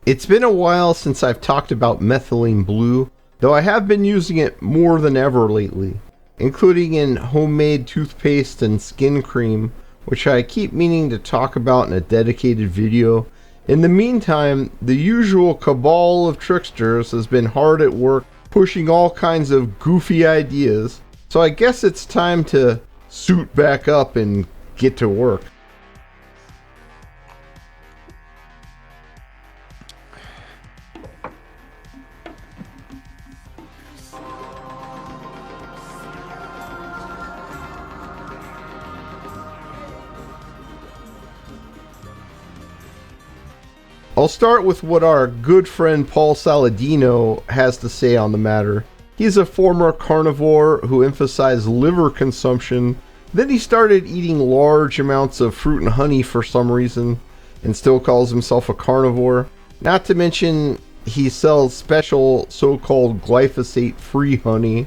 It's been a while since I've talked about methylene blue, though I have been using it more than ever lately, including in homemade toothpaste and skin cream, which I keep meaning to talk about in a dedicated video. In the meantime, the usual cabal of tricksters has been hard at work pushing all kinds of goofy ideas, so I guess it's time to suit back up and get to work. I'll start with what our good friend Paul Saladino has to say on the matter. He's a former carnivore who emphasized liver consumption. Then he started eating large amounts of fruit and honey for some reason, and still calls himself a carnivore. Not to mention, he sells special so-called glyphosate-free honey.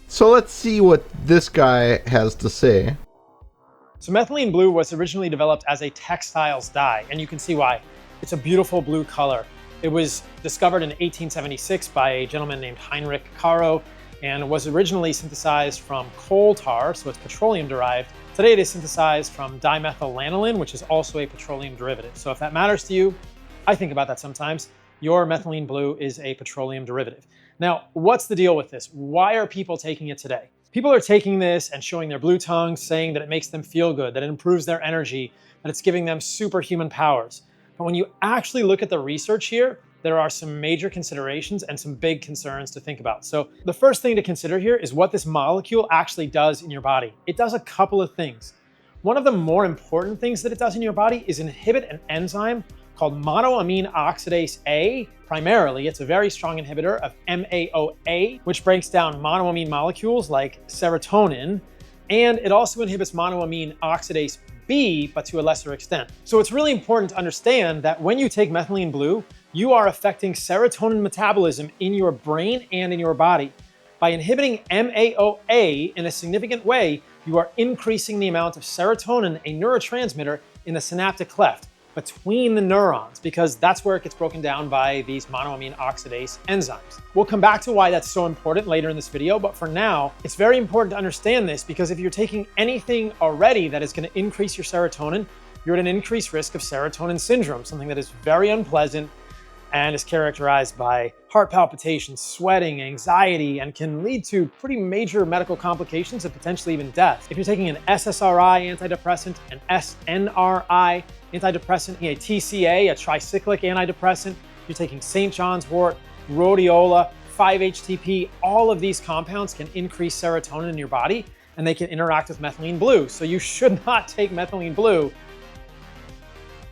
So let's see what this guy has to say. So methylene blue was originally developed as a textiles dye, and you can see why. It's a beautiful blue color. It was discovered in 1876 by a gentleman named Heinrich Caro and was originally synthesized from coal tar, so it's petroleum derived. Today it is synthesized from dimethylanilin, which is also a petroleum derivative. So if that matters to you, I think about that sometimes. Your methylene blue is a petroleum derivative. Now, what's the deal with this? Why are people taking it today? People are taking this and showing their blue tongues, saying that it makes them feel good, that it improves their energy, that it's giving them superhuman powers. But when you actually look at the research here, there are some major considerations and some big concerns to think about. So the first thing to consider here is what this molecule actually does in your body. It does a couple of things. One of the more important things that it does in your body is inhibit an enzyme called monoamine oxidase A. Primarily, it's a very strong inhibitor of MAOA, which breaks down monoamine molecules like serotonin, and it also inhibits monoamine oxidase B, but to a lesser extent. So it's really important to understand that when you take methylene blue, you are affecting serotonin metabolism in your brain and in your body. By inhibiting MAOA in a significant way, you are increasing the amount of serotonin, a neurotransmitter, in the synaptic cleft between the neurons, because that's where it gets broken down by these monoamine oxidase enzymes. We'll come back to why that's so important later in this video, but for now, it's very important to understand this because if you're taking anything already that is going to increase your serotonin, you're at an increased risk of serotonin syndrome, something that is very unpleasant and is characterized by heart palpitations, sweating, anxiety, and can lead to pretty major medical complications and potentially even death. If you're taking an SSRI antidepressant, an SNRI antidepressant, a TCA, a tricyclic antidepressant, you're taking St. John's wort, rhodiola, 5-HTP, all of these compounds can increase serotonin in your body and they can interact with methylene blue. So you should not take methylene blue.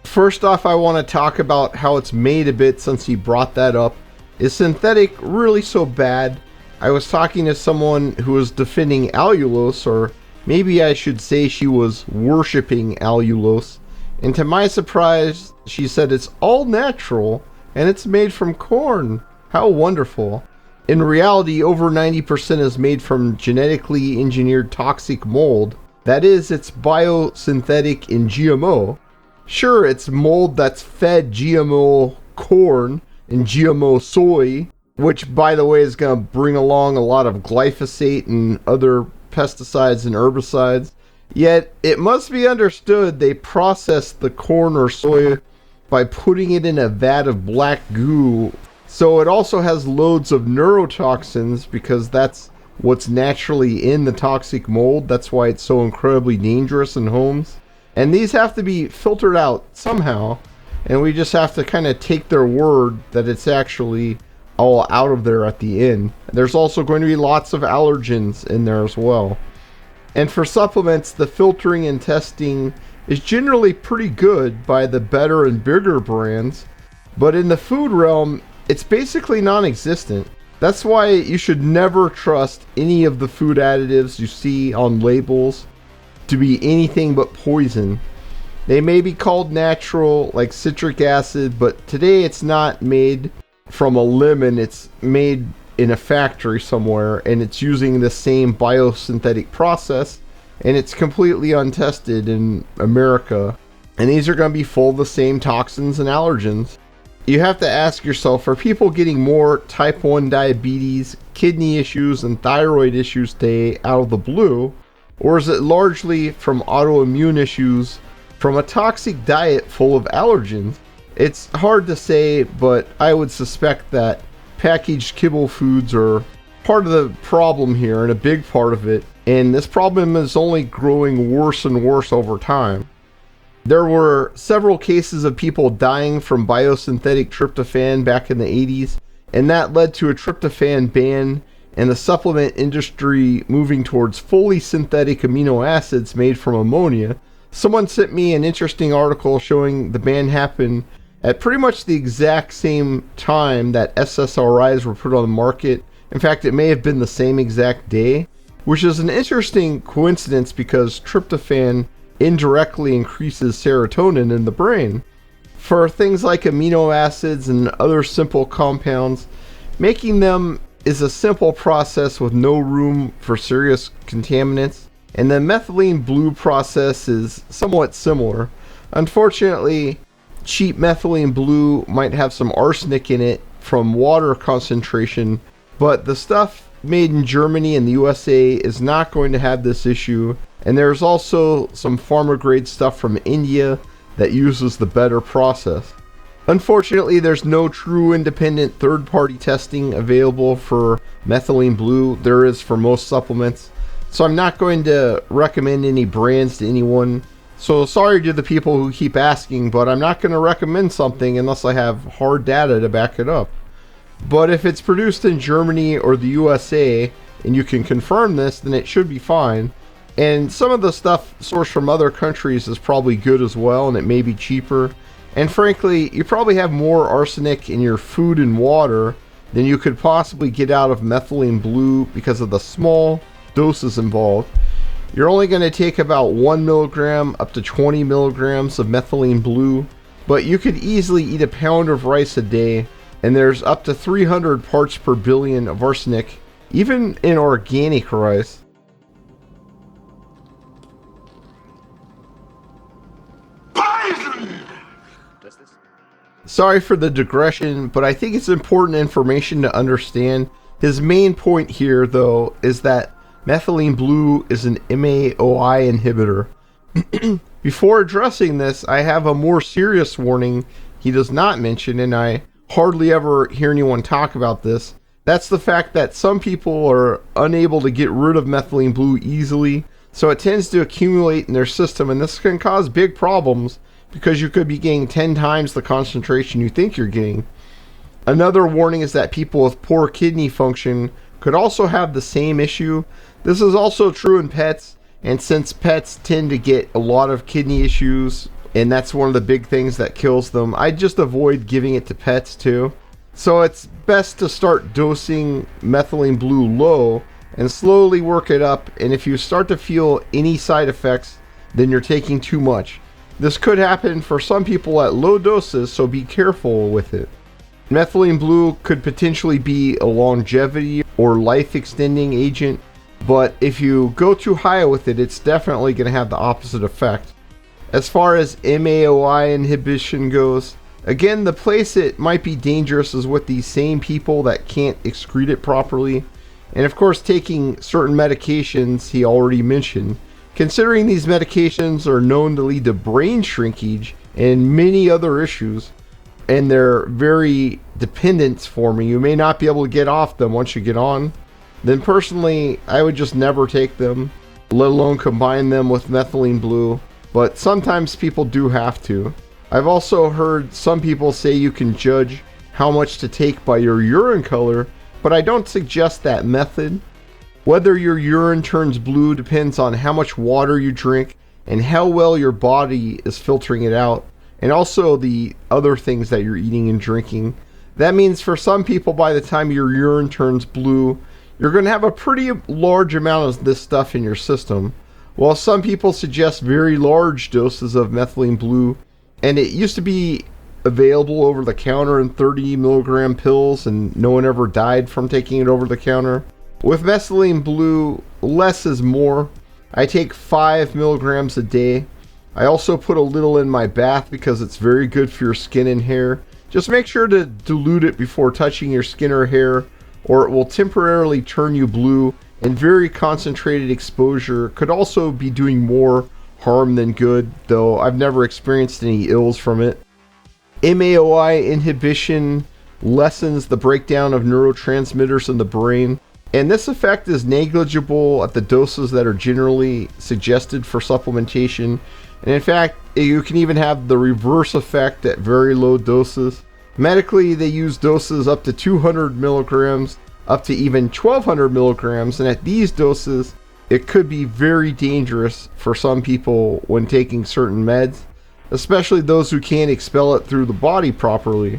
First off, I want to talk about how it's made a bit since he brought that up. Is synthetic really so bad? I was talking to someone who was defending allulose, or maybe I should say she was worshipping allulose. And to my surprise, she said it's all natural and it's made from corn. How wonderful. In reality, over 90% is made from genetically engineered toxic mold. That is, it's biosynthetic in GMO. Sure, it's mold that's fed GMO corn and GMO soy, which by the way is going to bring along a lot of glyphosate and other pesticides and herbicides. Yet, it must be understood they process the corn or soy by putting it in a vat of black goo. So it also has loads of neurotoxins because that's what's naturally in the toxic mold. That's why it's so incredibly dangerous in homes. And these have to be filtered out somehow. And we just have to kind of take their word that it's actually all out of there at the end. There's also going to be lots of allergens in there as well. And for supplements, the filtering and testing is generally pretty good by the better and bigger brands. But in the food realm, it's basically non-existent. That's why you should never trust any of the food additives you see on labels to be anything but poison. They may be called natural, like citric acid, but today it's not made from a lemon. It's made in a factory somewhere, and it's using the same biosynthetic process, and it's completely untested in America. And these are going to be full of the same toxins and allergens. You have to ask yourself, are people getting more type 1 diabetes, kidney issues, and thyroid issues today out of the blue? Or is it largely from autoimmune issues from a toxic diet full of allergens? It's hard to say, but I would suspect that packaged kibble foods are part of the problem here, and a big part of it. And this problem is only growing worse and worse over time. There were several cases of people dying from biosynthetic tryptophan back in the 80s, and that led to a tryptophan ban and the supplement industry moving towards fully synthetic amino acids made from ammonia. Someone sent me an interesting article showing the ban happened at pretty much the exact same time that SSRIs were put on the market. In fact, it may have been the same exact day, which is an interesting coincidence because tryptophan indirectly increases serotonin in the brain. For things like amino acids and other simple compounds, making them is a simple process with no room for serious contaminants, and the methylene blue process is somewhat similar. Unfortunately, cheap methylene blue might have some arsenic in it from water concentration, but the stuff made in Germany and the USA is not going to have this issue. And there's also some pharma grade stuff from India that uses the better process. Unfortunately, there's no true independent third-party testing available for methylene blue. There is for most supplements. So I'm not going to recommend any brands to anyone. So sorry to the people who keep asking, but I'm not going to recommend something unless I have hard data to back it up. But if it's produced in Germany or the USA, and you can confirm this, then it should be fine. And some of the stuff sourced from other countries is probably good as well, and it may be cheaper. And frankly, you probably have more arsenic in your food and water than you could possibly get out of methylene blue because of the small doses involved. You're only going to take about 1 milligram up to 20 milligrams of methylene blue, but you could easily eat a pound of rice a day, and there's up to 300 parts per billion of arsenic, even in organic rice. Sorry for the digression, but I think it's important information to understand. His main point here, though, is that methylene blue is an MAOI inhibitor. Before addressing this, I have a more serious warning he does not mention, and I hardly ever hear anyone talk about this. That's the fact that some people are unable to get rid of methylene blue easily, so it tends to accumulate in their system, and this can cause big problems because you could be getting 10 times the concentration you think you're getting. Another warning is that people with poor kidney function could also have the same issue. This is also true in pets, and since pets tend to get a lot of kidney issues, and that's one of the big things that kills them, I just avoid giving it to pets too. So it's best to start dosing methylene blue low and slowly work it up, and if you start to feel any side effects, then you're taking too much. This could happen for some people at low doses, so be careful with it. Methylene blue could potentially be a longevity or life extending agent, but if you go too high with it, it's definitely going to have the opposite effect. As far as MAOI inhibition goes, again, the place it might be dangerous is with these same people that can't excrete it properly, and of course taking certain medications he already mentioned. Considering these medications are known to lead to brain shrinkage and many other issues, and they're very dependence forming, you may not be able to get off them once you get on, then personally I would just never take them, let alone combine them with methylene blue, but sometimes people do have to. I've also heard some people say you can judge how much to take by your urine color, but I don't suggest that method. Whether your urine turns blue depends on how much water you drink and how well your body is filtering it out, and also the other things that you're eating and drinking. That means for some people, by the time your urine turns blue, you're going to have a pretty large amount of this stuff in your system. While some people suggest very large doses of methylene blue, and it used to be available over the counter in 30 milligram pills, and no one ever died from taking it over the counter. With methylene blue, less is more. I take 5 milligrams a day. I also put a little in my bath because it's very good for your skin and hair. Just make sure to dilute it before touching your skin or hair, or it will temporarily turn you blue, and very concentrated exposure could also be doing more harm than good, though I've never experienced any ills from it. MAOI inhibition lessens the breakdown of neurotransmitters in the brain, and this effect is negligible at the doses that are generally suggested for supplementation. And in fact, you can even have the reverse effect at very low doses. Medically, they use doses up to 200 milligrams, up to even 1200 milligrams, and at these doses, it could be very dangerous for some people when taking certain meds, especially those who can't expel it through the body properly.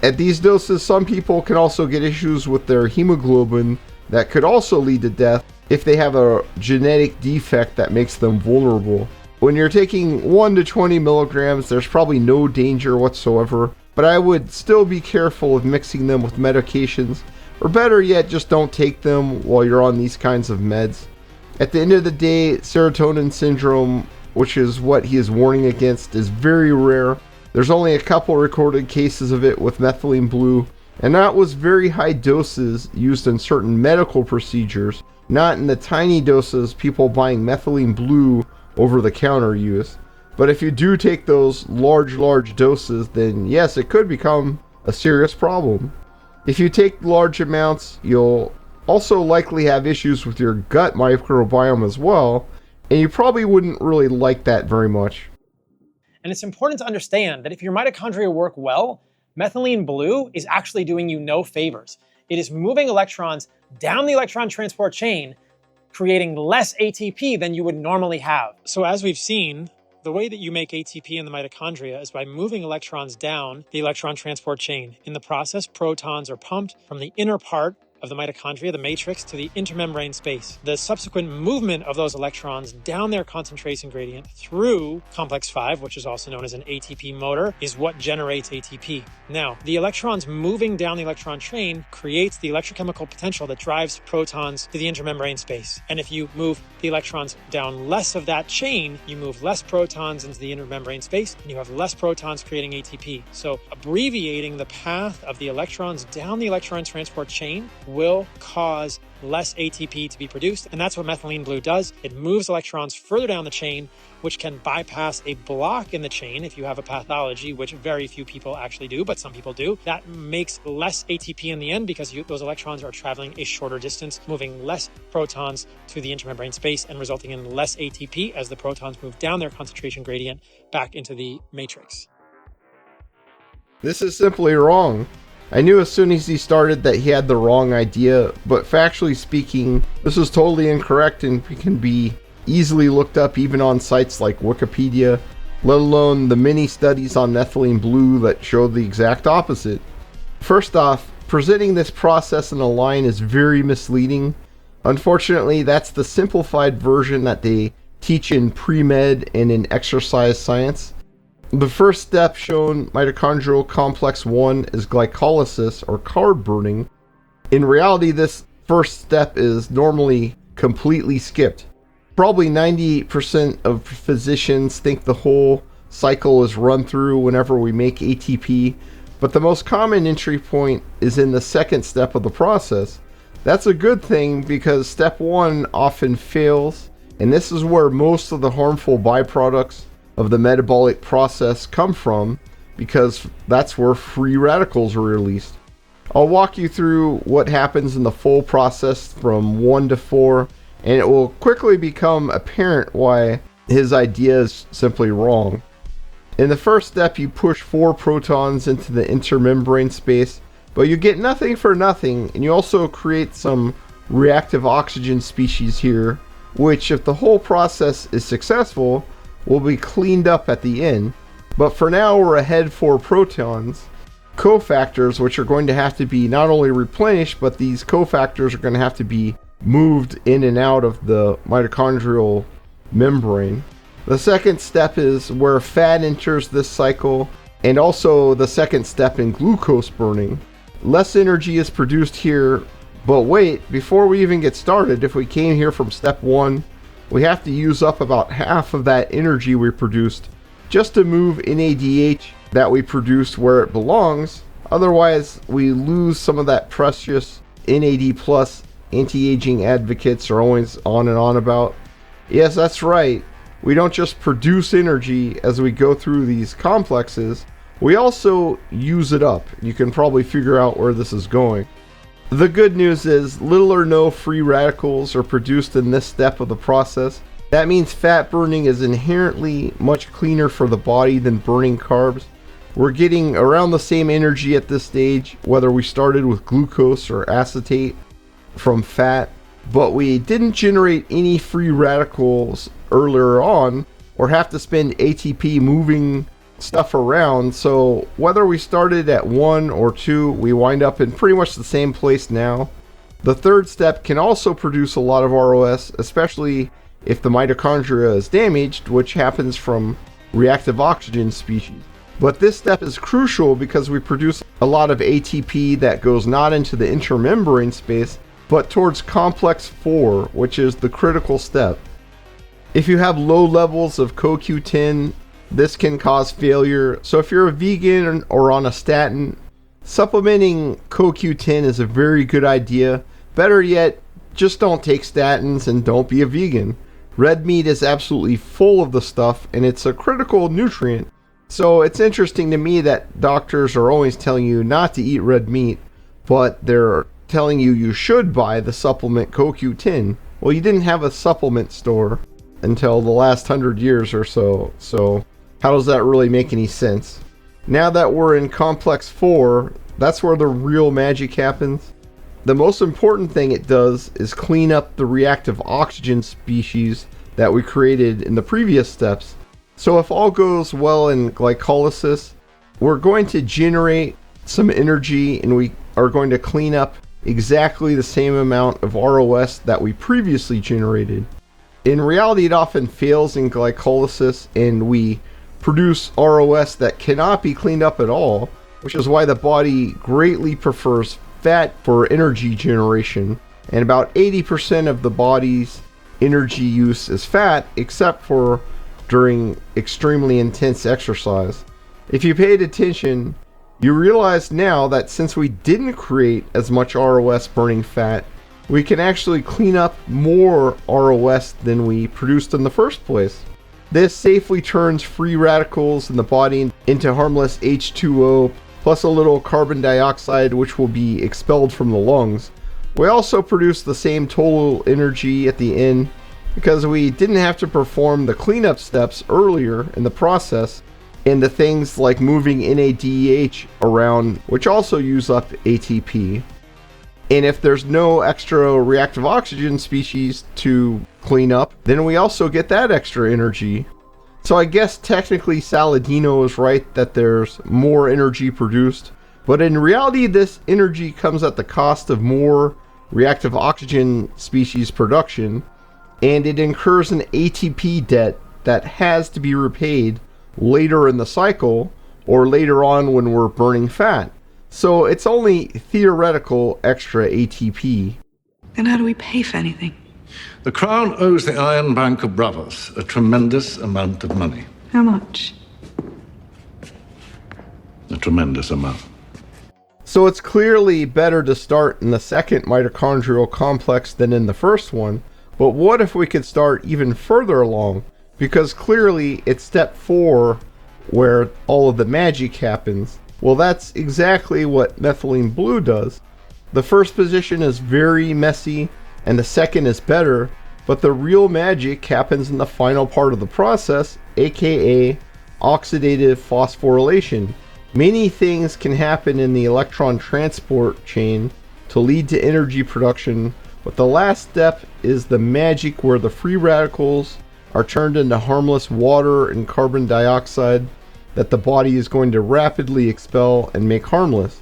At these doses, some people can also get issues with their hemoglobin that could also lead to death if they have a genetic defect that makes them vulnerable. When you're taking 1 to 20 milligrams, there's probably no danger whatsoever, but I would still be careful of mixing them with medications, or better yet, just don't take them while you're on these kinds of meds. At the end of the day, serotonin syndrome, which is what he is warning against, is very rare. There's only a couple recorded cases of it with methylene blue, and that was very high doses used in certain medical procedures, not in the tiny doses people buying methylene blue over the counter use. But if you do take those large doses, then yes, it could become a serious problem. If you take large amounts, you'll also likely have issues with your gut microbiome as well, and you probably wouldn't really like that very much. And it's important to understand that if your mitochondria work well, methylene blue is actually doing you no favors. It is moving electrons down the electron transport chain, creating less ATP than you would normally have. So as we've seen, the way that you make ATP in the mitochondria is by moving electrons down the electron transport chain. In the process, protons are pumped from the inner part of the mitochondria, the matrix, to the intermembrane space. The subsequent movement of those electrons down their concentration gradient through complex 5, which is also known as an ATP motor, is what generates ATP. Now, the electrons moving down the electron chain creates the electrochemical potential that drives protons to the intermembrane space. And if you move the electrons down less of that chain, you move less protons into the intermembrane space, and you have less protons creating ATP. So abbreviating the path of the electrons down the electron transport chain will cause less ATP to be produced, and that's what methylene blue does. It moves electrons further down the chain, which can bypass a block in the chain if you have a pathology, which very few people actually do, but some people do. That makes less ATP in the end because those electrons are traveling a shorter distance, moving less protons to the intermembrane space and resulting in less ATP as the protons move down their concentration gradient back into the matrix. This is simply wrong. I knew as soon as he started that he had the wrong idea, but factually speaking, this is totally incorrect and can be easily looked up even on sites like Wikipedia, let alone the many studies on methylene blue that show the exact opposite. First off, presenting this process in a line is very misleading. Unfortunately, that's the simplified version that they teach in pre-med and in exercise science. The first step shown, mitochondrial complex 1, is glycolysis or carb burning. In reality, this first step is normally completely skipped. Probably 98% of physicians think the whole cycle is run through whenever we make ATP, but the most common entry point is in the second step of the process. That's a good thing because step 1 often fails, and this is where most of the harmful byproducts of the metabolic process come from, because that's where free radicals are released. I'll walk you through what happens in the full process from 1 to 4, and it will quickly become apparent why his idea is simply wrong. In the first step, you push 4 protons into the intermembrane space, but you get nothing for nothing, and you also create some reactive oxygen species here, which, if the whole process is successful, will be cleaned up at the end. But for now, we're ahead 4 protons, cofactors, which are going to have to be not only replenished, but these cofactors are going to have to be moved in and out of the mitochondrial membrane. The second step is where fat enters this cycle, and also the second step in glucose burning. Less energy is produced here, but wait, before we even get started, if we came here from step 1, we have to use up about half of that energy we produced just to move NADH that we produce where it belongs. Otherwise, we lose some of that precious NAD plus anti-aging advocates are always on and on about. Yes, that's right. We don't just produce energy as we go through these complexes, we also use it up. You can probably figure out where this is going. The good news is little or no free radicals are produced in this step of the process. That means fat burning is inherently much cleaner for the body than burning carbs. We're getting around the same energy at this stage, whether we started with glucose or acetate from fat, but we didn't generate any free radicals earlier on or have to spend ATP moving stuff around. So whether we started at 1 or 2, we wind up in pretty much the same place now. The third step can also produce a lot of ROS, especially if the mitochondria is damaged, which happens from reactive oxygen species. But this step is crucial because we produce a lot of ATP that goes not into the intermembrane space, but towards complex 4, which is the critical step. If you have low levels of CoQ10, this can cause failure. So if you're a vegan or on a statin, supplementing CoQ10 is a very good idea. Better yet, just don't take statins and don't be a vegan. Red meat is absolutely full of the stuff, and it's a critical nutrient. So it's interesting to me that doctors are always telling you not to eat red meat, but they're telling you you should buy the supplement CoQ10. Well, you didn't have a supplement store until the last 100 years or so, so how does that really make any sense? Now that we're in complex 4, that's where the real magic happens. The most important thing it does is clean up the reactive oxygen species that we created in the previous steps. So if all goes well in glycolysis, we're going to generate some energy and we are going to clean up exactly the same amount of ROS that we previously generated. In reality, it often fails in glycolysis and we produce ROS that cannot be cleaned up at all, which is why the body greatly prefers fat for energy generation. And about 80% of the body's energy use is fat, except for during extremely intense exercise. If you paid attention, you realize now that since we didn't create as much ROS burning fat, we can actually clean up more ROS than we produced in the first place. This safely turns free radicals in the body into harmless H2O, plus a little carbon dioxide which will be expelled from the lungs. We also produce the same total energy at the end because we didn't have to perform the cleanup steps earlier in the process and the things like moving NADH around, which also use up ATP. And if there's no extra reactive oxygen species to clean up, then we also get that extra energy. So I guess technically Saladino is right that there's more energy produced, but in reality this energy comes at the cost of more reactive oxygen species production, and it incurs an ATP debt that has to be repaid later in the cycle or later on when we're burning fat. So it's only theoretical extra ATP. Then how do we pay for anything? The Crown owes the Iron Bank of Brothers a tremendous amount of money. How much? A tremendous amount. So it's clearly better to start in the second mitochondrial complex than in the first one, but what if we could start even further along? Because clearly it's step 4 where all of the magic happens. Well, that's exactly what methylene blue does. The first position is very messy and the second is better, but the real magic happens in the final part of the process, aka oxidative phosphorylation. Many things can happen in the electron transport chain to lead to energy production, but the last step is the magic where the free radicals are turned into harmless water and carbon dioxide that the body is going to rapidly expel and make harmless.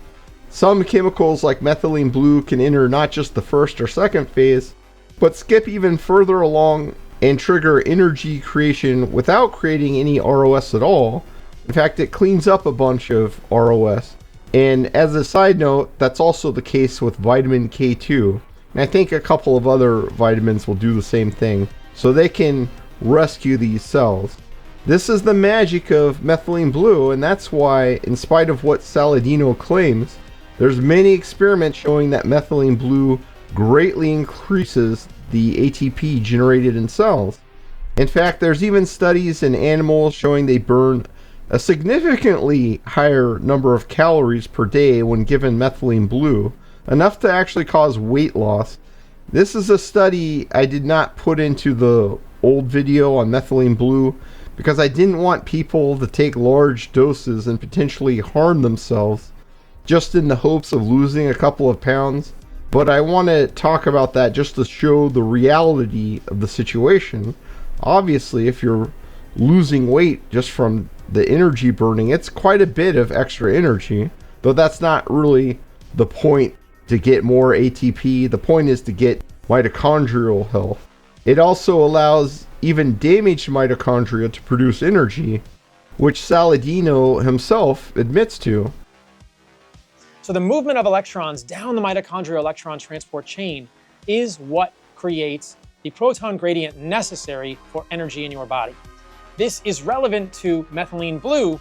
Some chemicals like methylene blue can enter not just the first or second phase, but skip even further along and trigger energy creation without creating any ROS at all. In fact, it cleans up a bunch of ROS. And as a side note, that's also the case with vitamin K2. And I think a couple of other vitamins will do the same thing. So they can rescue these cells. This is the magic of methylene blue, and that's why, in spite of what Saladino claims, there's many experiments showing that methylene blue greatly increases the ATP generated in cells. In fact, there's even studies in animals showing they burn a significantly higher number of calories per day when given methylene blue, enough to actually cause weight loss. This is a study I did not put into the old video on methylene blue because I didn't want people to take large doses and potentially harm themselves just in the hopes of losing a couple of pounds. But I want to talk about that just to show the reality of the situation. Obviously, if you're losing weight just from the energy burning, it's quite a bit of extra energy, though that's not really the point to get more ATP. The point is to get mitochondrial health. It also allows even damaged mitochondria to produce energy, which Saladino himself admits to. So the movement of electrons down the mitochondrial electron transport chain is what creates the proton gradient necessary for energy in your body. This is relevant to methylene blue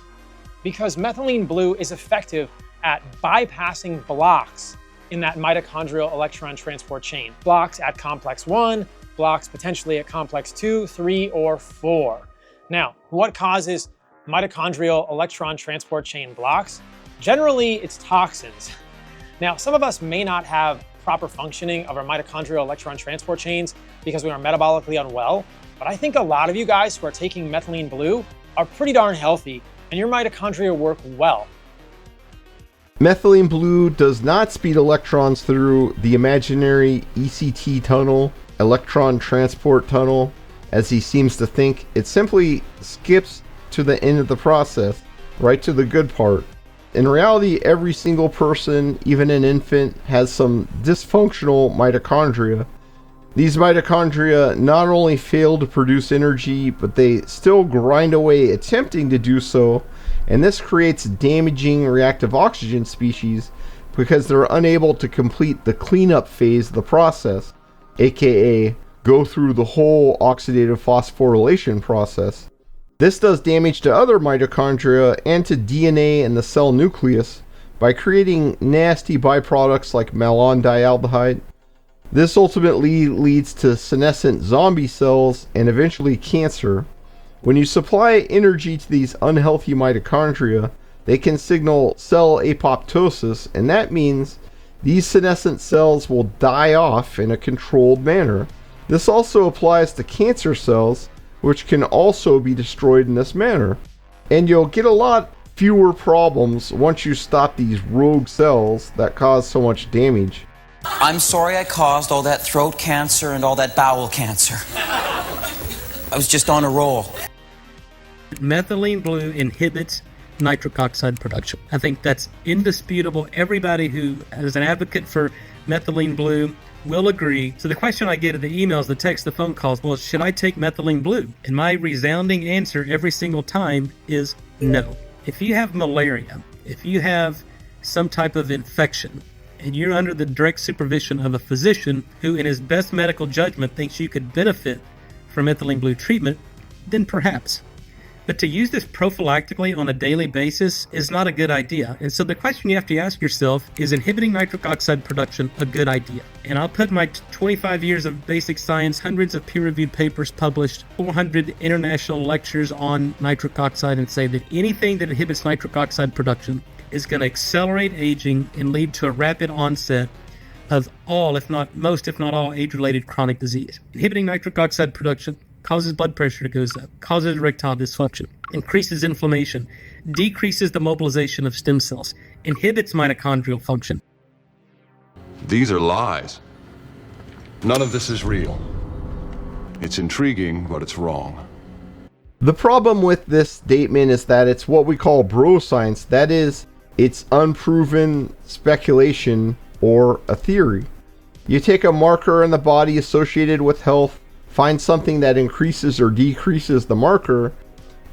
because methylene blue is effective at bypassing blocks in that mitochondrial electron transport chain. Blocks at complex 1, blocks potentially at complex 2, 3, or 4. Now, what causes mitochondrial electron transport chain blocks? Generally, it's toxins. Now, some of us may not have proper functioning of our mitochondrial electron transport chains because we are metabolically unwell, but I think a lot of you guys who are taking methylene blue are pretty darn healthy and your mitochondria work well. Methylene blue does not speed electrons through the imaginary ECT tunnel, electron transport tunnel, as he seems to think. It simply skips to the end of the process, right to the good part. In reality, every single person, even an infant, has some dysfunctional mitochondria. These mitochondria not only fail to produce energy, but they still grind away attempting to do so, and this creates damaging reactive oxygen species because they're unable to complete the cleanup phase of the process, aka go through the whole oxidative phosphorylation process. This does damage to other mitochondria and to DNA in the cell nucleus by creating nasty byproducts like malondialdehyde. This ultimately leads to senescent zombie cells and eventually cancer. When you supply energy to these unhealthy mitochondria, they can signal cell apoptosis, and that means these senescent cells will die off in a controlled manner. This also applies to cancer cells, which can also be destroyed in this manner. And you'll get a lot fewer problems once you stop these rogue cells that cause so much damage. I'm sorry I caused all that throat cancer and all that bowel cancer. I was just on a roll. Methylene blue inhibits nitric oxide production. I think that's indisputable. Everybody who is an advocate for methylene blue will agree. So the question I get in the emails, the texts, the phone calls, well, should I take methylene blue? And my resounding answer every single time is no. If you have malaria, if you have some type of infection, and you're under the direct supervision of a physician who in his best medical judgment thinks you could benefit from methylene blue treatment, then perhaps. But to use this prophylactically on a daily basis is not a good idea. And so the question you have to ask yourself is inhibiting nitric oxide production a good idea? And I'll put my 25 years of basic science, hundreds of peer-reviewed papers published, 400 international lectures on nitric oxide and say that anything that inhibits nitric oxide production is going to accelerate aging and lead to a rapid onset of all, if not most, if not all, age-related chronic disease. Inhibiting nitric oxide production causes blood pressure to go up, causes erectile dysfunction, increases inflammation, decreases the mobilization of stem cells, inhibits mitochondrial function. These are lies. None of this is real. It's intriguing, but it's wrong. The problem with this statement is that it's what we call bro science. That is, it's unproven speculation or a theory. You take a marker in the body associated with health, find something that increases or decreases the marker,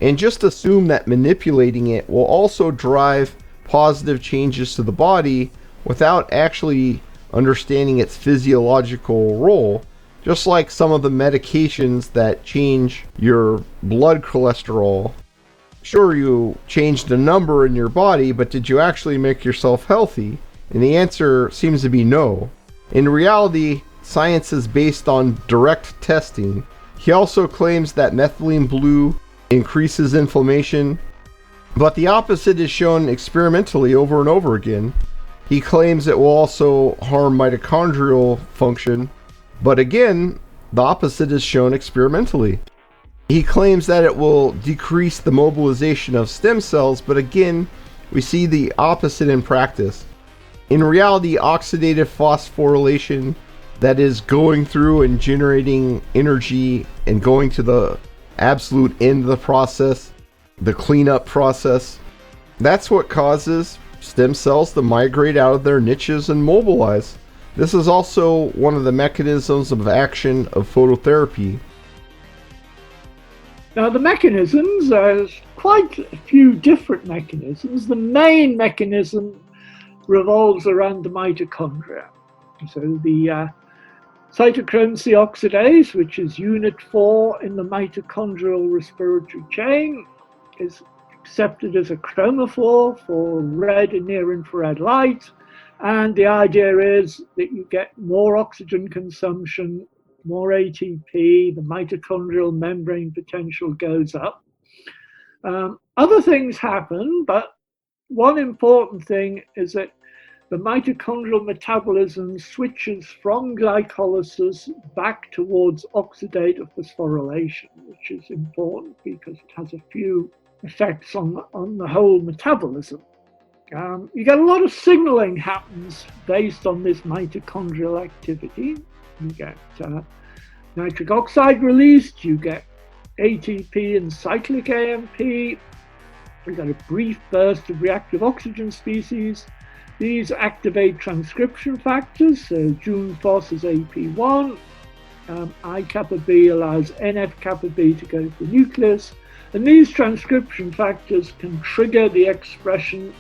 and just assume that manipulating it will also drive positive changes to the body without actually understanding its physiological role. Just like some of the medications that change your blood cholesterol. Sure, you changed the number in your body, but did you actually make yourself healthy? And the answer seems to be no. In reality, science is based on direct testing. He also claims that methylene blue increases inflammation, but the opposite is shown experimentally over and over again. He claims it will also harm mitochondrial function, but again, the opposite is shown experimentally. He claims that it will decrease the mobilization of stem cells, but again, we see the opposite in practice. In reality, oxidative phosphorylation, that is going through and generating energy and going to the absolute end of the process, the cleanup process, that's what causes stem cells to migrate out of their niches and mobilize. This is also one of the mechanisms of action of phototherapy. Now the mechanisms, there's quite a few different mechanisms. The main mechanism revolves around the mitochondria. So the cytochrome C oxidase, which is unit 4 in the mitochondrial respiratory chain, is accepted as a chromophore for red and near-infrared light. And the idea is that you get more oxygen consumption, more ATP, the mitochondrial membrane potential goes up. Other things happen, but one important thing is that the mitochondrial metabolism switches from glycolysis back towards oxidative phosphorylation, which is important because it has a few effects on the whole metabolism. You get a lot of signaling happens based on this mitochondrial activity. You get nitric oxide released, you get ATP and cyclic AMP, you get a brief burst of reactive oxygen species. These activate transcription factors, so Jun-Phos is AP1, I-kappa B allows NF-kappa B to go to the nucleus, and these transcription factors can trigger the expression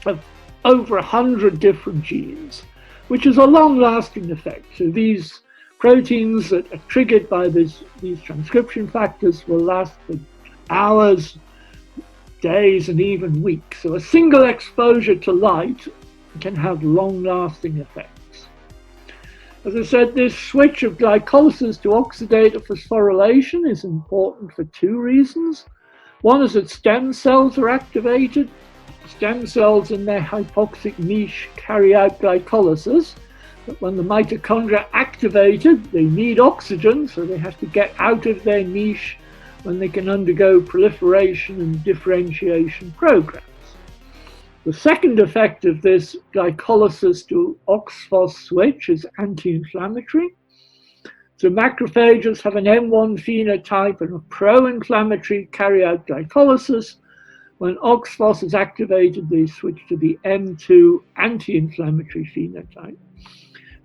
of over 100 different genes, which is a long-lasting effect. So these proteins that are triggered by these transcription factors will last for hours, days, and even weeks. So a single exposure to light can have long-lasting effects. As I said, this switch of glycolysis to oxidative phosphorylation is important for two reasons. One is that stem cells are activated. Stem cells in their hypoxic niche carry out glycolysis, but when the mitochondria are activated, they need oxygen, so they have to get out of their niche when they can undergo proliferation and differentiation programs. The second effect of this glycolysis to OXPHOS switch is anti-inflammatory. So macrophages have an M1 phenotype and a pro-inflammatory carry out glycolysis. When OXPHOS is activated, they switch to the M2 anti-inflammatory phenotype.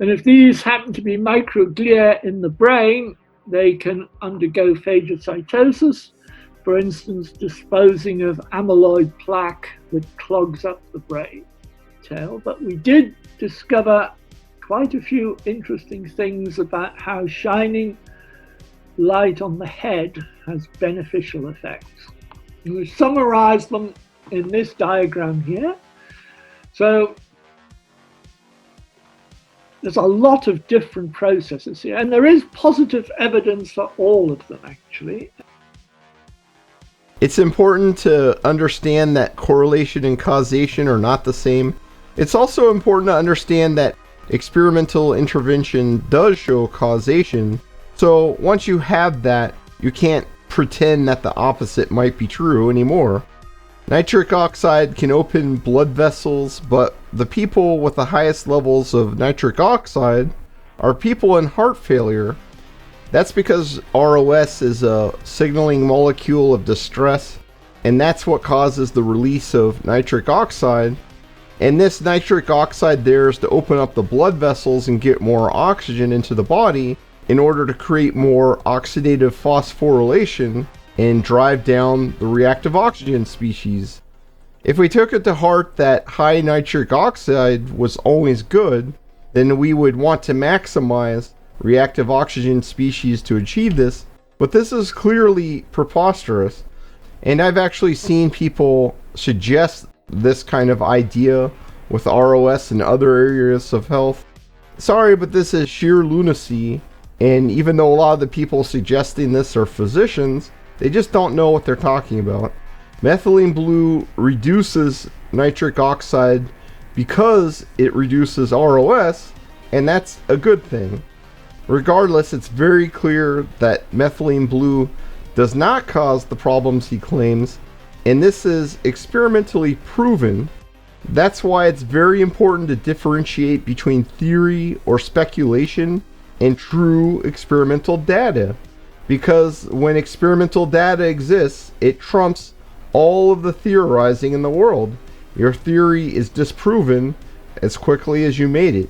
And if these happen to be microglia in the brain, they can undergo phagocytosis, for instance, disposing of amyloid plaque that clogs up the brain tail. But we did discover quite a few interesting things about how shining light on the head has beneficial effects. And we've summarized them in this diagram here. So there's a lot of different processes here, and there is positive evidence for all of them, actually. It's important to understand that correlation and causation are not the same. It's also important to understand that experimental intervention does show causation. So once you have that, you can't pretend that the opposite might be true anymore. Nitric oxide can open blood vessels, but the people with the highest levels of nitric oxide are people in heart failure. That's because ROS is a signaling molecule of distress, and that's what causes the release of nitric oxide. And this nitric oxide there is to open up the blood vessels and get more oxygen into the body in order to create more oxidative phosphorylation and drive down the reactive oxygen species. If we took it to heart that high nitric oxide was always good, then we would want to maximize reactive oxygen species to achieve this, but this is clearly preposterous. And I've actually seen people suggest this kind of idea with ROS and other areas of health. Sorry, but this is sheer lunacy, and even though a lot of the people suggesting this are physicians, they just don't know what they're talking about. Methylene blue reduces nitric oxide because it reduces ROS, and that's a good thing. Regardless, it's very clear that methylene blue does not cause the problems he claims, and this is experimentally proven. That's why it's very important to differentiate between theory or speculation and true experimental data, because when experimental data exists, it trumps all of the theorizing in the world. Your theory is disproven as quickly as you made it.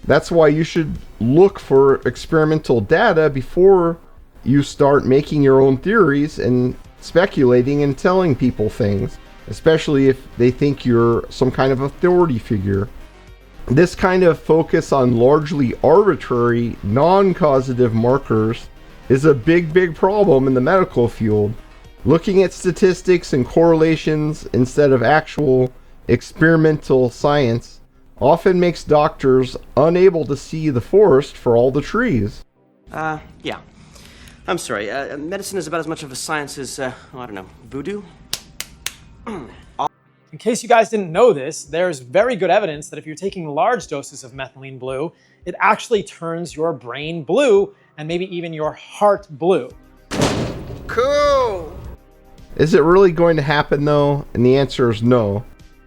That's why you should look for experimental data before you start making your own theories and speculating and telling people things, especially if they think you're some kind of authority figure. This kind of focus on largely arbitrary, non-causative markers is a big problem in the medical field. Looking at statistics and correlations instead of actual experimental science often makes doctors unable to see the forest for all the trees. Yeah. I'm sorry. Medicine is about as much of a science as, I don't know, voodoo? In case you guys didn't know this, there's very good evidence that if you're taking large doses of methylene blue, it actually turns your brain blue and maybe even your heart blue. Cool! Is it really going to happen though? And the answer is no.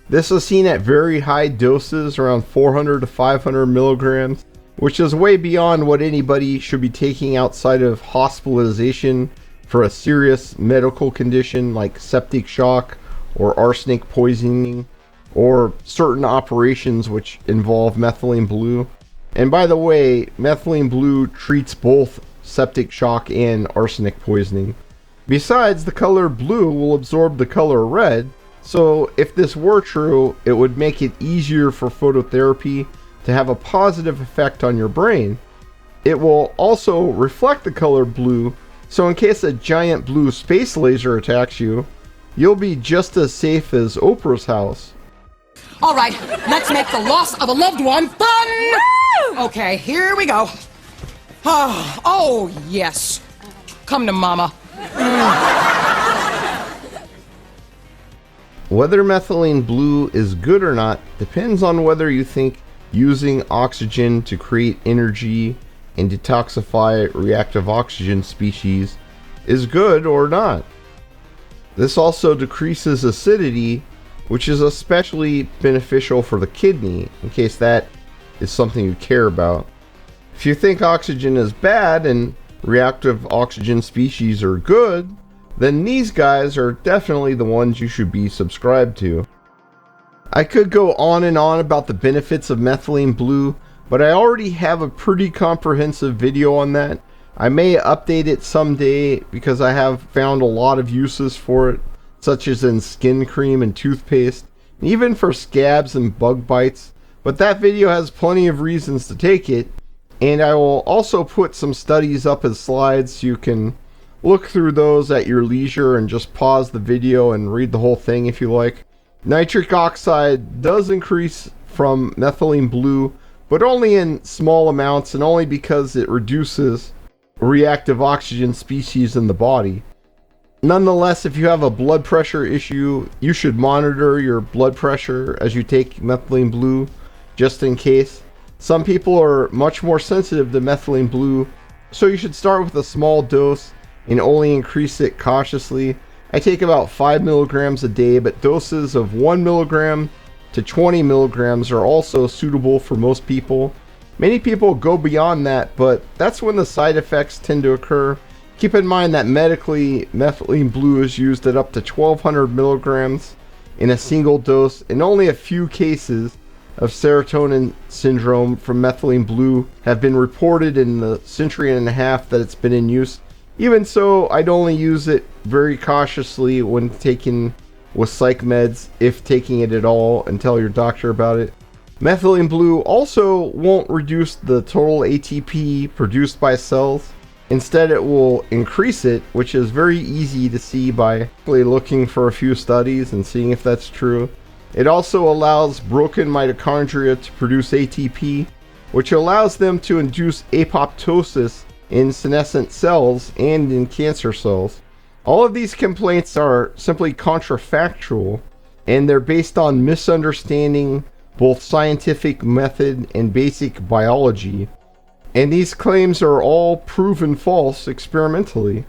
This is seen at very high doses, around 400 to 500 milligrams, which is way beyond what anybody should be taking outside of hospitalization for a serious medical condition like septic shock or arsenic poisoning, or certain operations which involve methylene blue. And by the way, methylene blue treats both septic shock and arsenic poisoning. Besides, the color blue will absorb the color red, so if this were true, it would make it easier for phototherapy to have a positive effect on your brain. It will also reflect the color blue, so in case a giant blue space laser attacks you, you'll be just as safe as Oprah's house. All right, let's make the loss of a loved one fun! Woo! Okay, here we go. Oh, yes. Come to mama. Whether methylene blue is good or not depends on whether you think using oxygen to create energy and detoxify reactive oxygen species is good or not. This also decreases acidity, which is especially beneficial for the kidney, in case that is something you care about. If you think oxygen is bad and reactive oxygen species are good, then these guys are definitely the ones you should be subscribed to. I could go on and on about the benefits of methylene blue, but I already have a pretty comprehensive video on that. I may update it someday because I have found a lot of uses for it, such as in skin cream and toothpaste, and even for scabs and bug bites, but that video has plenty of reasons to take it, and I will also put some studies up as slides so you can look through those at your leisure and just pause the video and read the whole thing if you like. Nitric oxide does increase from methylene blue, but only in small amounts and only because it reduces reactive oxygen species in the body. Nonetheless, if you have a blood pressure issue, you should monitor your blood pressure as you take methylene blue, just in case. Some people are much more sensitive to methylene blue, so you should start with a small dose and only increase it cautiously. I take about 5 milligrams a day, but doses of 1 milligram to 20 milligrams are also suitable for most people. Many people go beyond that, but that's when the side effects tend to occur. Keep in mind that medically, methylene blue is used at up to 1200 milligrams in a single dose, and only a few cases of serotonin syndrome from methylene blue have been reported in the century and a half that it's been in use. Even so, I'd only use it very cautiously when taken with psych meds, if taking it at all, and tell your doctor about it. Methylene blue also won't reduce the total ATP produced by cells. Instead, it will increase it, which is very easy to see by looking for a few studies and seeing if that's true. It also allows broken mitochondria to produce ATP, which allows them to induce apoptosis in senescent cells and in cancer cells. All of these complaints are simply contrafactual, and they're based on misunderstanding both scientific method and basic biology. And these claims are all proven false experimentally.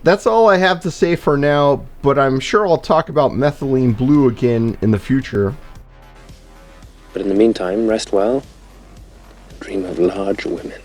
That's all I have to say for now, but I'm sure I'll talk about methylene blue again in the future. But in the meantime, rest well, dream of large women.